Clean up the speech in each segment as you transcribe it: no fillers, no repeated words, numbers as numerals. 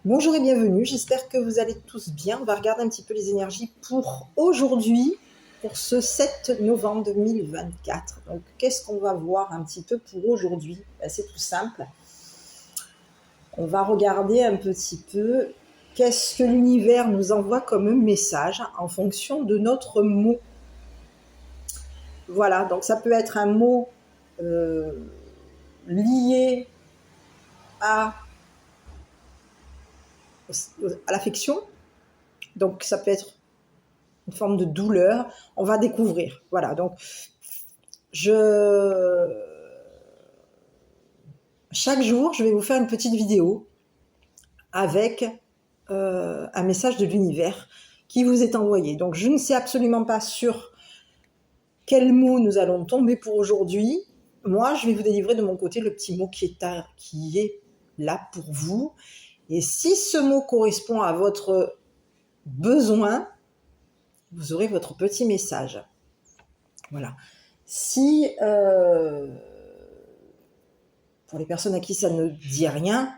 Bonjour et bienvenue, j'espère que vous allez tous bien. On va regarder un petit peu les énergies pour aujourd'hui, pour ce 7 novembre 2024. Donc, qu'est-ce qu'on va voir un petit peu pour aujourd'hui? C'est tout simple. On va regarder un petit peu qu'est-ce que l'univers nous envoie comme message en fonction de notre mot. Voilà, donc ça peut être un mot lié à l'affection. Donc, ça peut être une forme de douleur, on va découvrir. Voilà, donc chaque jour, je vais vous faire une petite vidéo avec un message de l'univers qui vous est envoyé. Donc, je ne sais absolument pas sur quel mot nous allons tomber pour aujourd'hui. Moi, je vais vous délivrer de mon côté le petit mot qui est là pour vous. Et si ce mot correspond à votre besoin, vous aurez votre petit message. Voilà. Si pour les personnes à qui ça ne dit rien,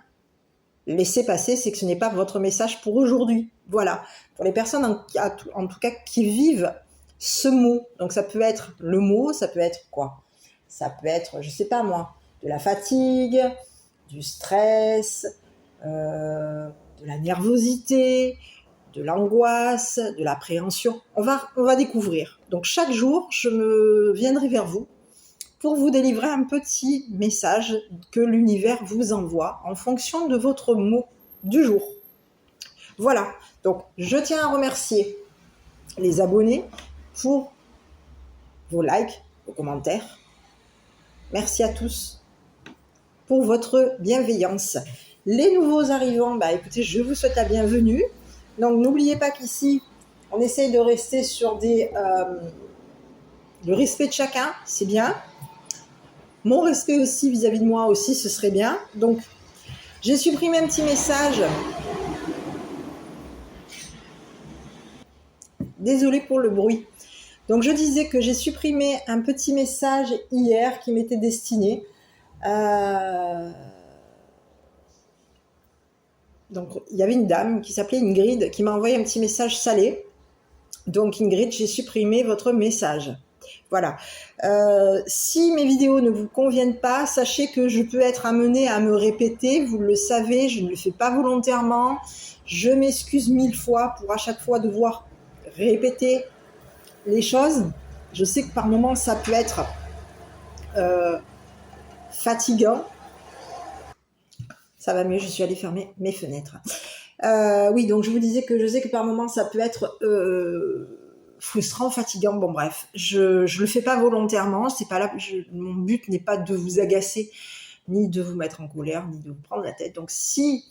laissez passer, c'est que ce n'est pas votre message pour aujourd'hui. Voilà. Pour les personnes en tout cas qui vivent ce mot, donc ça peut être le mot, ça peut être quoi? Ça peut être, je sais pas moi, de la fatigue, du stress, de la nervosité, de l'angoisse, de l'appréhension. On va découvrir. Donc chaque jour, je me viendrai vers vous pour vous délivrer un petit message que l'univers vous envoie en fonction de votre mot du jour. Voilà, donc je tiens à remercier les abonnés pour vos likes, vos commentaires. Merci à tous pour votre bienveillance. Les nouveaux arrivants, écoutez, je vous souhaite la bienvenue. Donc n'oubliez pas qu'ici, on essaye de rester sur le respect de chacun, c'est bien. Mon respect aussi vis-à-vis de moi aussi, ce serait bien. Donc, j'ai supprimé un petit message. Désolée pour le bruit. Donc, je disais que j'ai supprimé un petit message hier qui m'était destiné. Donc, il y avait une dame qui s'appelait Ingrid qui m'a envoyé un petit message salé. Donc, Ingrid, j'ai supprimé votre message. Voilà. Si mes vidéos ne vous conviennent pas, sachez que je peux être amenée à me répéter. Vous le savez, je ne le fais pas volontairement. Je m'excuse 1000 fois pour à chaque fois devoir répéter les choses. Je sais que par moments, ça peut être fatigant. Ça va mieux, je suis allée fermer mes fenêtres. Oui, donc je vous disais que je sais que par moments, ça peut être frustrant, fatigant, bon bref, je le fais pas volontairement, c'est pas là, mon but n'est pas de vous agacer, ni de vous mettre en colère, ni de vous prendre la tête. Donc si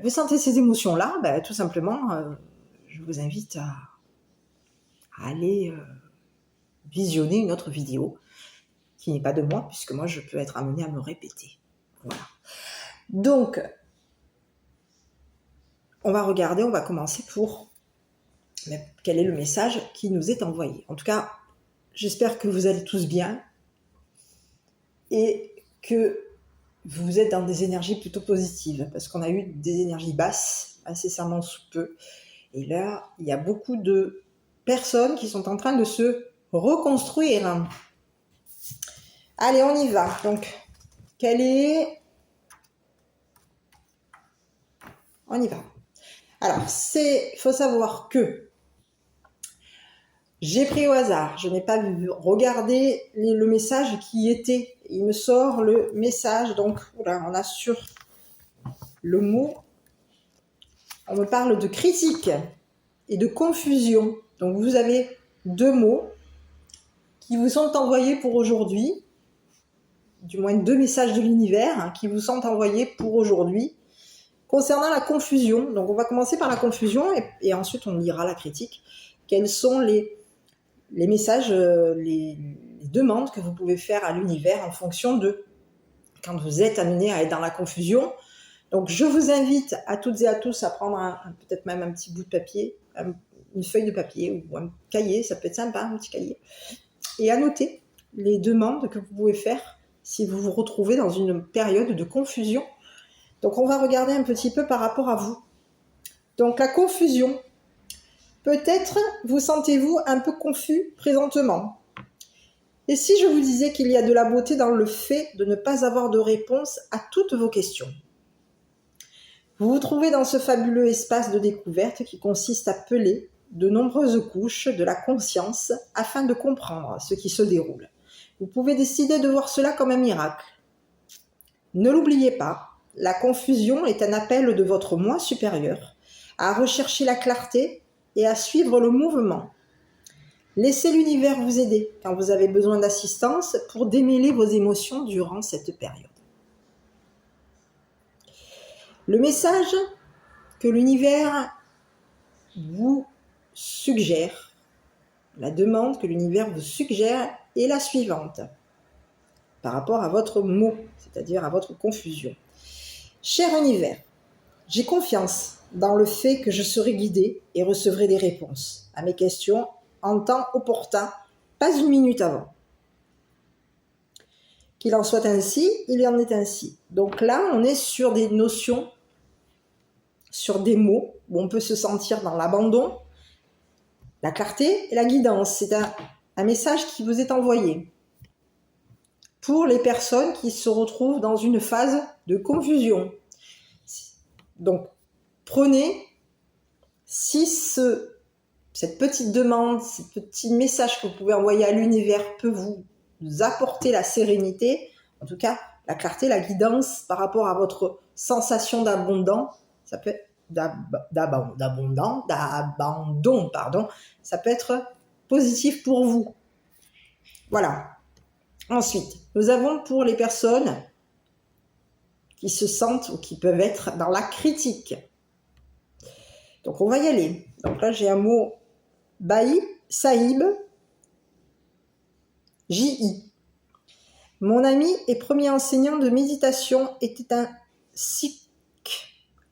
vous sentez ces émotions-là, tout simplement, je vous invite à aller visionner une autre vidéo qui n'est pas de moi, puisque moi je peux être amenée à me répéter. Voilà. Donc, on va regarder, on va commencer pour quel est le message qui nous est envoyé. En tout cas, j'espère que vous allez tous bien et que vous êtes dans des énergies plutôt positives, parce qu'on a eu des énergies basses incessamment sous peu. Et là, il y a beaucoup de personnes qui sont en train de se reconstruire. Allez, on y va. Donc, on y va. Alors, il faut savoir que j'ai pris au hasard, je n'ai pas regardé le message qui était. Il me sort le message, donc voilà, on a sur le mot, on me parle de critique et de confusion. Donc vous avez deux mots qui vous sont envoyés pour aujourd'hui, du moins deux messages de l'univers qui vous sont envoyés pour aujourd'hui concernant la confusion. Donc on va commencer par la confusion et ensuite on lira la critique. Quels sont les messages, les demandes que vous pouvez faire à l'univers en fonction de quand vous êtes amené à être dans la confusion. Donc, je vous invite à toutes et à tous à prendre peut-être même un petit bout de papier, une feuille de papier ou un cahier, ça peut être sympa, un petit cahier, et à noter les demandes que vous pouvez faire si vous vous retrouvez dans une période de confusion Donc on va regarder un petit peu par rapport à vous. Donc la confusion. Peut-être vous sentez-vous un peu confus présentement. Et si je vous disais qu'il y a de la beauté dans le fait de ne pas avoir de réponse à toutes vos questions? Vous vous trouvez dans ce fabuleux espace de découverte qui consiste à peler de nombreuses couches de la conscience afin de comprendre ce qui se déroule. Vous pouvez décider de voir cela comme un miracle. Ne l'oubliez pas, la confusion est un appel de votre moi supérieur à rechercher la clarté et à suivre le mouvement. Laissez l'univers vous aider quand vous avez besoin d'assistance pour démêler vos émotions durant cette période. Le message que l'univers vous suggère, la demande que l'univers vous suggère est la suivante par rapport à votre mot, c'est-à-dire à votre confusion. Cher univers, j'ai confiance dans le fait que je serai guidé et recevrai des réponses à mes questions en temps opportun, pas une minute avant. Qu'il en soit ainsi, il en est ainsi. Donc là, on est sur des notions, sur des mots où on peut se sentir dans l'abandon, la clarté et la guidance. C'est un message qui vous est envoyé pour les personnes qui se retrouvent dans une phase de confusion. Donc, prenez, si cette petite demande, ce petit message que vous pouvez envoyer à l'univers peut vous apporter la sérénité, en tout cas la clarté, la guidance par rapport à votre sensation d'abondant, ça peut être d'abandon, ça peut être positif pour vous. Voilà. Ensuite, nous avons pour les personnes qui se sentent ou qui peuvent être dans la critique. Donc on va y aller. Donc là j'ai un mot Baï, Saïb, J.I. Mon ami et premier enseignant de méditation était un Sikh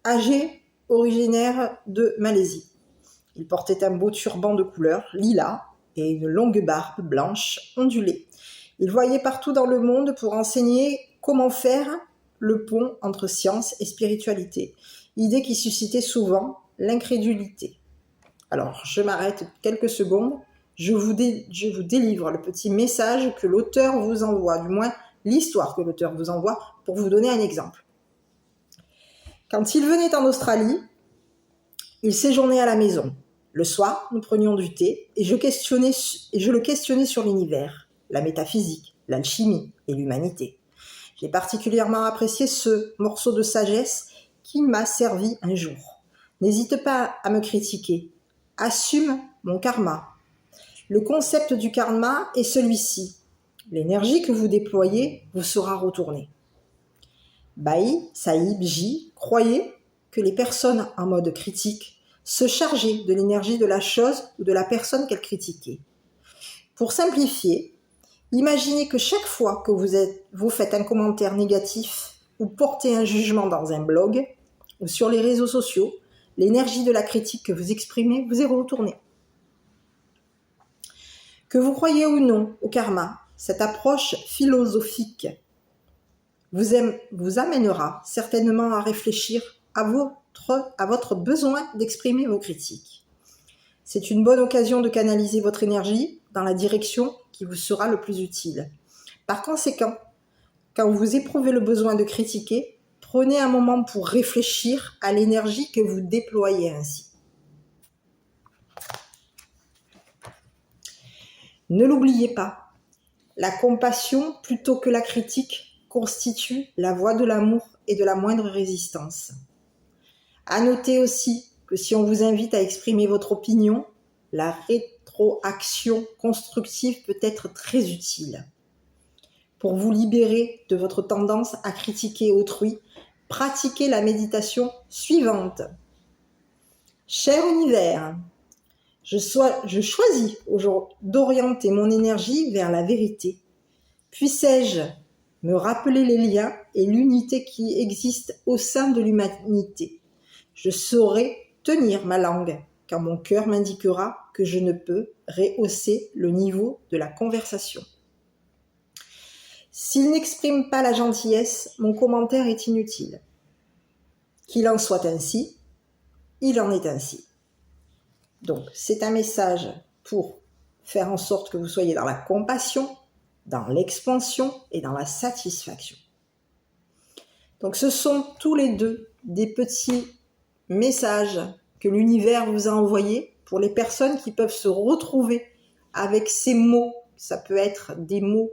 âgé originaire de Malaisie. Il portait un beau turban de couleur lilas et une longue barbe blanche ondulée. Il voyait partout dans le monde pour enseigner comment faire le pont entre science et spiritualité, idée qui suscitait souvent l'incrédulité. Alors, je m'arrête quelques secondes, je vous délivre le petit message que l'auteur vous envoie, du moins l'histoire que l'auteur vous envoie, pour vous donner un exemple. Quand il venait en Australie, il séjournait à la maison. Le soir, nous prenions du thé et je le questionnais sur l'univers, la métaphysique, l'alchimie et l'humanité. J'ai particulièrement apprécié ce morceau de sagesse qui m'a servi un jour. N'hésite pas à me critiquer. Assume mon karma. Le concept du karma est celui-ci. L'énergie que vous déployez vous sera retournée. Baï, Saïb, J, croyez que les personnes en mode critique se chargeaient de l'énergie de la chose ou de la personne qu'elles critiquaient. Pour simplifier, imaginez que chaque fois que vous faites un commentaire négatif ou portez un jugement dans un blog ou sur les réseaux sociaux, l'énergie de la critique que vous exprimez vous est retournée. Que vous croyez ou non au karma, cette approche philosophique vous amènera certainement à réfléchir à votre besoin d'exprimer vos critiques. C'est une bonne occasion de canaliser votre énergie dans la direction qui vous sera le plus utile. Par conséquent, quand vous éprouvez le besoin de critiquer, prenez un moment pour réfléchir à l'énergie que vous déployez ainsi. Ne l'oubliez pas, la compassion plutôt que la critique constitue la voie de l'amour et de la moindre résistance. À noter aussi que si on vous invite à exprimer votre opinion, la rétroaction constructive peut être très utile. Pour vous libérer de votre tendance à critiquer autrui, pratiquez la méditation suivante. Cher univers, je choisis aujourd'hui d'orienter mon énergie vers la vérité. Puissais-je me rappeler les liens et l'unité qui existent au sein de l'humanité. Je saurai tenir ma langue quand mon cœur m'indiquera que je ne peux rehausser le niveau de la conversation. S'il n'exprime pas la gentillesse, mon commentaire est inutile. Qu'il en soit ainsi, il en est ainsi. Donc, c'est un message pour faire en sorte que vous soyez dans la compassion, dans l'expansion et dans la satisfaction. Donc, ce sont tous les deux des petits messages que l'univers vous a envoyés pour les personnes qui peuvent se retrouver avec ces mots. Ça peut être des mots,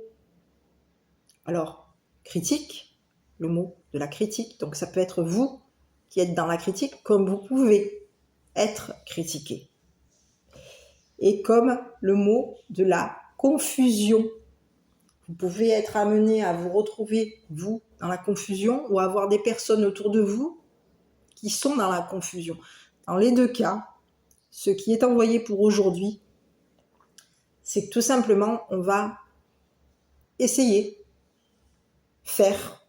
alors, critiques, le mot de la critique. Donc, ça peut être vous qui êtes dans la critique, comme vous pouvez être critiqué. Et comme le mot de la confusion. Vous pouvez être amené à vous retrouver, vous, dans la confusion, ou à avoir des personnes autour de vous qui sont dans la confusion. Dans les deux cas, ce qui est envoyé pour aujourd'hui, c'est que tout simplement, on va essayer, faire,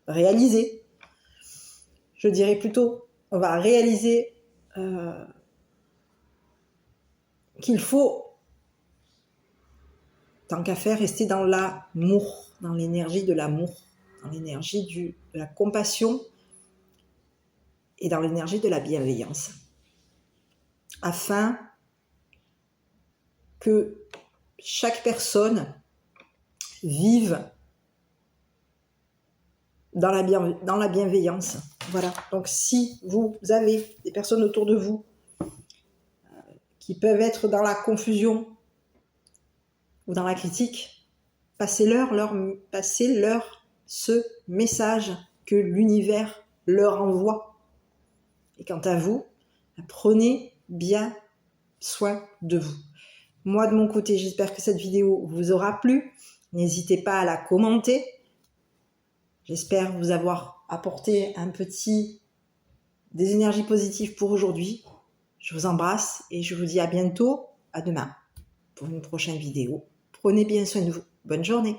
réaliser. Je dirais plutôt, on va réaliser qu'il faut, tant qu'à faire, rester dans l'amour, dans l'énergie de l'amour, dans l'énergie de la compassion et dans l'énergie de la bienveillance, afin que chaque personne vive dans la bienveillance. Voilà. Donc si vous avez des personnes autour de vous qui peuvent être dans la confusion ou dans la critique, passez-leur ce message que l'univers leur envoie. Et quant à vous, prenez bien soin de vous. Moi, de mon côté, j'espère que cette vidéo vous aura plu. N'hésitez pas à la commenter. J'espère vous avoir apporté des énergies positives pour aujourd'hui. Je vous embrasse et je vous dis à bientôt, à demain, pour une prochaine vidéo. Prenez bien soin de vous. Bonne journée.